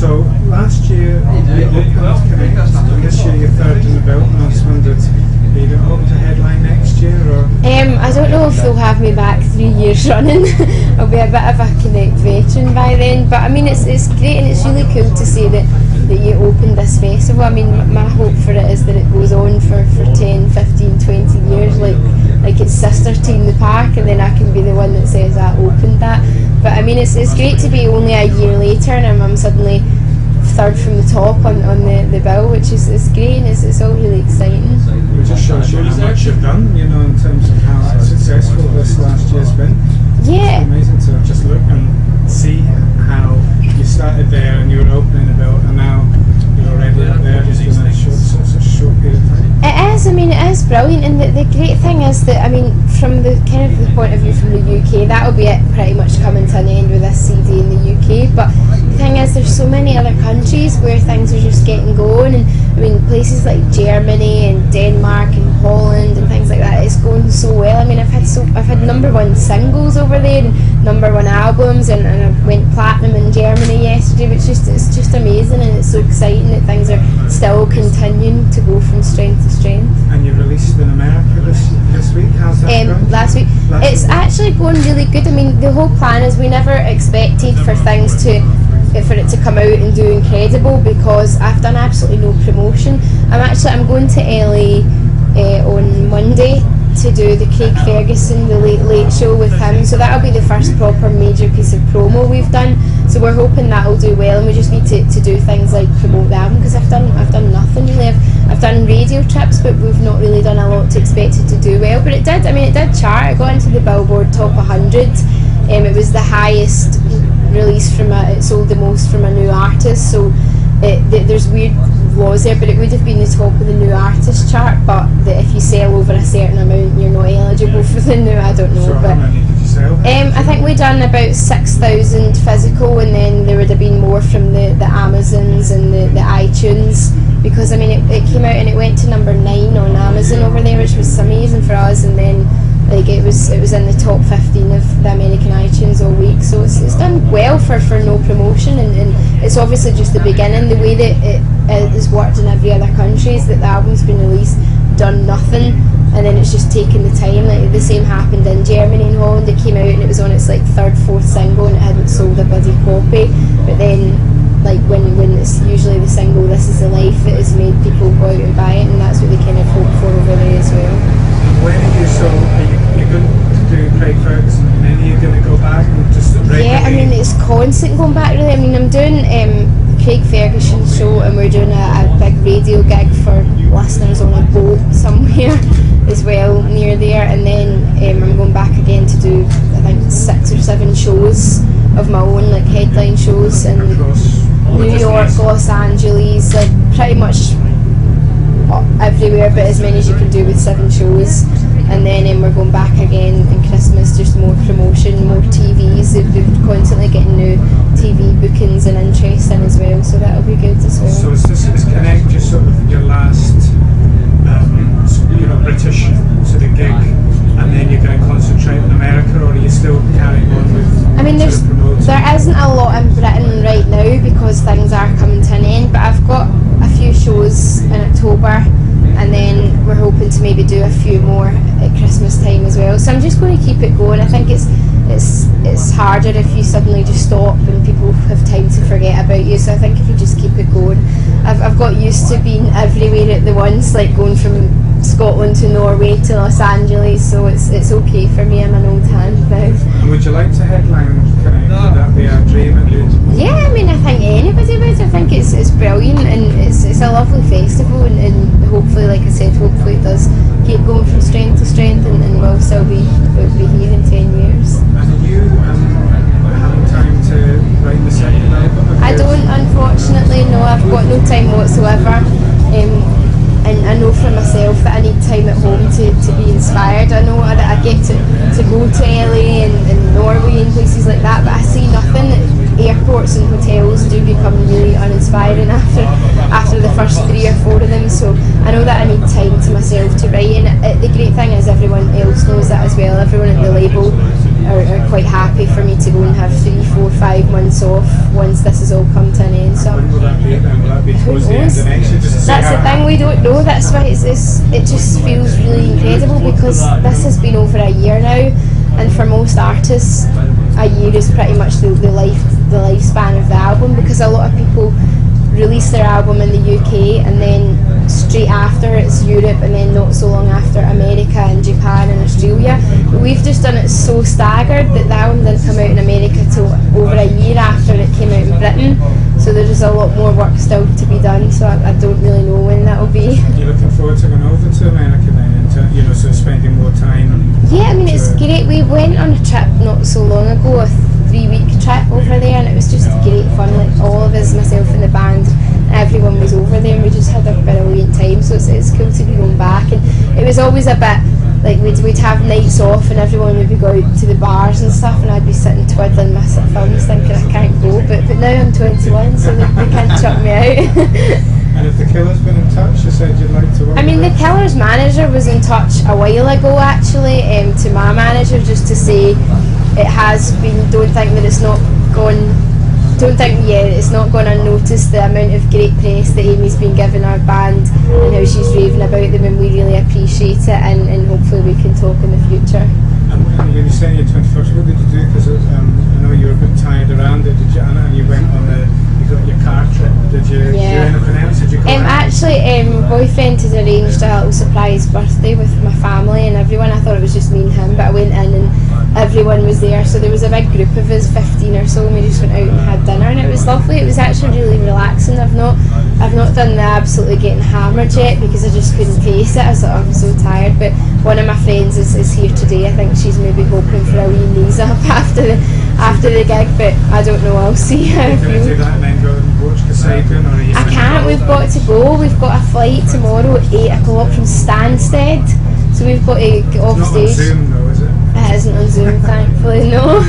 So last year you opened Connect, and this year you're third in the belt, and I just wondered, are you going to hope to headline next year? Or? I don't know if they'll have me back 3 years running. I'll be a bit of a Connect veteran by then, but I mean it's great, and it's really cool to see that you opened this festival. I mean my hope for it is that it goes on for 10, 15, 20 years, like its sister team, the Park, and then I can be the one that says I opened that. But I mean it's great to be only a year later and I'm suddenly third from the top on the bill, which is great, and it's all really exciting. It just shows you how much you've done, you know, in terms of how successful this last year's been. Yeah. It's amazing to just look and see how you started there and you were opening the belt, and now you're already up there just in a short period of time. It is, I mean it is brilliant, and the great thing is that, I mean, from the kind of the point of view from the UK, that'll be it pretty much coming to an end with this CD in the UK, but the thing is there's so many other countries where things are just getting going, and I mean places like Germany and Denmark and Holland and things like that, it's going so well. I mean I've had #1 singles over there and #1 albums, and I went platinum in Germany yesterday, which it's just amazing, and it's so exciting that things are still continuing to go from strength to strength. And you released in America this week. How's that going? Last week. It's actually going really good. I mean the whole plan is we never expected for it to come out and do incredible, because I've done absolutely no promotion. I'm going to LA on Monday to do the Craig Ferguson, the Late Show with him, so that'll be the first proper major piece of promo we've done, so we're hoping that'll do well, and we just need to do things like promote the album, because I've done nothing really. I've done radio trips, but we've not really done a lot to expect it to do well, but it did. I mean it did chart. I got into the Billboard Top 100. It was the highest release it sold the most from a new artist, so there's weird laws there, but it would have been the top of the new artist chart, but if you sell over a certain amount you're not eligible for the new, I don't know. So but how many did you sell? I think we done about 6,000 physical, and then there would have been more from the Amazons and the iTunes, because I mean it came out and it went to #9 on Amazon over there, which was amazing for us, and then it was in the top 15 of the American iTunes all week, so it's done well for no promotion, and it's obviously just the beginning. The way that it has worked in every other country is that the album's been released, done nothing, and then it's just taken the time. Like the same happened in Germany and Holland. It came out and it was on its like 3rd, 4th single, and it hadn't sold a bloody copy, but then like when it's usually the single This Is the Life that has made people go out and buy it, and that's what they kind of hope for over there as well. When are you going to do Craig Ferguson, and then are you going to go back and just regularly? Yeah, I mean it's constant going back really. I mean I'm doing the Craig Ferguson show, and we're doing a big radio gig for listeners on a boat somewhere as well near there, and then I'm going back again to do I think 6 or 7 shows of my own, like headline shows in New York, Los Angeles, like pretty much everywhere, but as many as you can do with 7 shows. And then we're going back again in Christmas, just more promotion, more TVs. We're constantly getting new TV bookings and interest in as well, so that'll be good as well. So is Connect just sort of your last British sort of gig, and then you're going to concentrate on America, or are you still carrying on with? I mean there isn't a lot in Britain right now because things are coming to an end, but I've got a few shows in October, and then we're hoping to maybe do a few more at Christmas time as well, so I'm just going to keep it going. I think it's harder if you suddenly just stop and people have time to forget about you, so I think if you just keep it going. I've got used to being everywhere at the once, like going from Scotland to Norway to Los Angeles, so it's okay for me. I'm an old hand now. And would you like to headline Connect? Would that be a dream of yours? Yeah, I mean I think anybody would. I think it's brilliant, and it's a lovely festival, and hopefully, like I said, hopefully it does keep going from strength to strength, and we'll still be here in 10 years. And are you having time to write the second album? I don't, unfortunately, no. I've got no time whatsoever. And I know for myself that I need time at home to be inspired. I know that I get to go to LA and Norway and places like that, but I see nothing. Airports and hotels do become really uninspiring after after the first 3 or 4 of them, so I know that I need time to myself to write, and the great thing is everyone else knows that as well. Everyone at the label are quite happy for me to go and have 3, 4, 5 months off once this has all come to an end. So when will that be then? Will that be towards the end of next year? That's the thing, we don't know. That's why it just feels really incredible, because this has been over a year now, and for most artists a year is pretty much the lifespan of the album, because a lot of people release their album in the UK and then straight after it's Europe, and then not so long after America and Japan and Australia. But we've just done it so staggered that the album didn't come out in America till over a year after it came out in Britain, so there is a lot more work still to be done, so I don't really know when that will be. Are you looking forward to going over to America then, and so spending more time? Yeah, I mean it's great. We went on a trip not so long ago, a 3-week trip over there, and it was just great fun. Like all of us, myself and the band, everyone was over there, and we just had a brilliant time. So it's cool to be going back, and it was always a bit like we'd have nights off, and everyone would go out to the bars and stuff, and I'd be sitting twiddling my thumbs thinking I can't go. But now I'm 21, so they can't shut me out. And if the Killer's been in touch, you said you'd like to work I mean, with the Killer's manager was in touch a while ago actually, to my manager, just to say it has been, don't think that it's not gone unnoticed, the amount of great press that Amy's been giving our band and how she's raving about them, and we really appreciate it, and hopefully we can talk in the future. And when you say your 21st, what did you do? Because I know you were a bit tired around it, did you, Anna? And you went on you got your car trip, did you do anything else? Did you go actually, my boyfriend had arranged a little surprise birthday with my family and everyone. I thought it was just me and him, but I went in and everyone was there, so there was a big group of us, 15 or so, and we just went out and had dinner, and it was lovely. It was actually really relaxing. I've not done the absolutely getting hammered yet, because I just couldn't face it. I was like, I'm so tired. But one of my friends is here today. I think she's maybe hoping for a wee knees up after the gig, but I don't know, I'll see how I feel. Do that and then go and watch Poseidon, or are you? I can't, we've got to go. We've got a flight tomorrow at 8 o'clock from Stansted, so we've got to get off stage. It's not on Zoom though, is it? It isn't on Zoom, thankfully, no.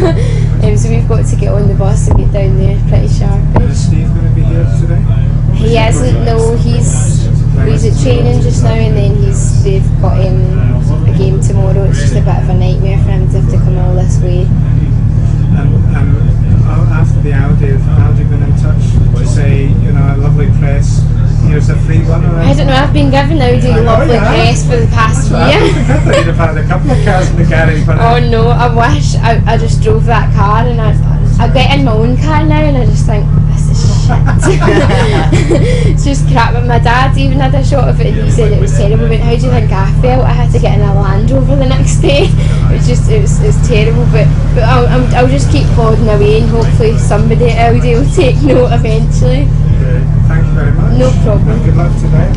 So we've got to get on the bus and get down there pretty sharp. Is Steve going to be here today? He isn't, no, he's at training just now, and then they've got a game tomorrow. It's just a bit of a nightmare for him to have to come all this way. After the Aldi been in touch to say, a lovely press, here's a free one? Or I don't know, I've been giving Audi lovely press for the past year. I thought you'd have had a couple of cars in the garage. Oh no, I wish. I just drove that car, and I get in my own car now, and I just think, this is shit. It's just crap. But my dad even had a shot of it, and he said it was terrible. But how do you think I felt? I had to get in a Land Rover the next day. It was terrible. But I'll just keep plodding away, and hopefully somebody at Audi will take note eventually. Thank you very much. No problem. And good luck today.